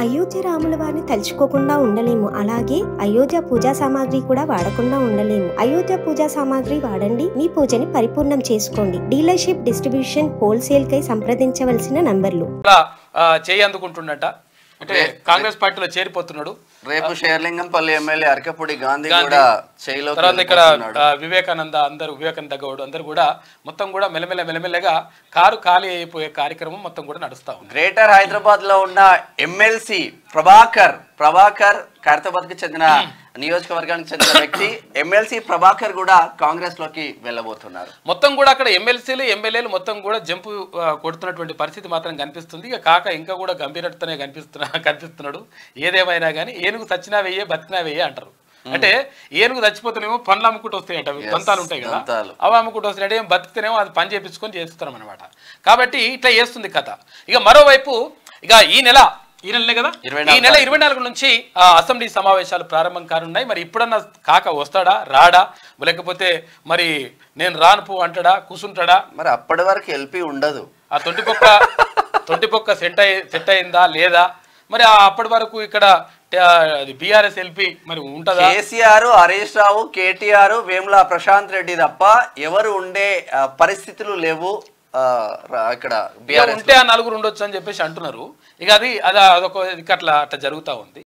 అయోధ్య రాముల వారిని తలుచుకోకుండా ఉండలేము. అలాగే అయోధ్య పూజా సామాగ్రి కూడా వాడకుండా ఉండలేము. అయోధ్య పూజా సామాగ్రి వాడండి, మీ పూజని పరిపూర్ణం చేసుకోండి. డీలర్షిప్, డిస్ట్రిబ్యూషన్, హోల్సేల్ కై సంప్రదించవలసిన నంబర్లు. చేయందుకుంటున్నట అంటే కాంగ్రెస్ పార్టీలో చేరిపోతున్నాడు. రేపు షేర్లింగంపల్లి ఎమ్మెల్యే అరకపూడి గాంధీ కూడా తర్వాత ఇక్కడ వివేకానంద గౌడ్ అందరు కూడా మొత్తం కూడా మెల్లమెల్లగా కారు ఖాళీ అయిపోయే కార్యక్రమం మొత్తం కూడా నడుస్తా ఉంది. గ్రేటర్ హైదరాబాద్ లో ఉన్న ఎమ్మెల్సీ ప్రభాకర్ ఖైరతాబాద్ కి చెందిన నియోజకవర్గానికి చెందిన వ్యక్తి ఎమ్మెల్సీ ప్రభాకర్ కూడా కాంగ్రెస్ లోకి వెళ్ళబోతున్నారు. మొత్తం కూడా అక్కడ ఎమ్మెల్సీలు ఎమ్మెల్యేలు మొత్తం కూడా జంపు కొడుతున్నటువంటి పరిస్థితి మాత్రం కనిపిస్తుంది. ఇక కాక ఇంకా కూడా గంభీరతనే కనిపిస్తున్నాడు. ఏదేమైనా కానీ ఏనుగు చచ్చినా వెయ్యే బతికినా వెయ్యే అంటారు. అంటే ఏనుగు చచ్చిపోతేనేమో పనులు అమ్ముకుంటూ వస్తాయంట, దంతాలు ఉంటాయి కదా, అవి అమ్ముకుంటూ వస్తాయంటే ఏం బతికితేనేమో అది పని చేపించుకొని చేస్తున్నాం అనమాట. కాబట్టి ఇట్లా చేస్తుంది కథ. ఇక మరోవైపు ఇక ఈ నెలనే కదా, ఈ నెల 24 నుంచి అసెంబ్లీ సమావేశాలు ప్రారంభం కానున్నాయి. మరి ఇప్పుడన్నా కాక వస్తాడా రాడా, లేకపోతే మరి నేను రానుపు అంటాడా కూసుంటాడా? మరి అప్పటి వరకు ఎల్పీ ఉండదు. ఆ తొంటిపొక్క సెట్ అయిందా లేదా, మరి అప్పటి వరకు ఇక్కడ బీఆర్ఎస్ ఎల్పీ మరి ఉంటదా? కేసీఆర్, హరీష్ రావు, కేటీఆర్, వేముల ప్రశాంత్ రెడ్డి తప్ప ఎవరు ఉండే పరిస్థితులు లేవు. ఇక్కడ ఉంటే ఆ నలుగురు ఉండొచ్చు అని చెప్పేసి అంటున్నారు. ఇక అదొక అట్లా జరుగుతూ ఉంది.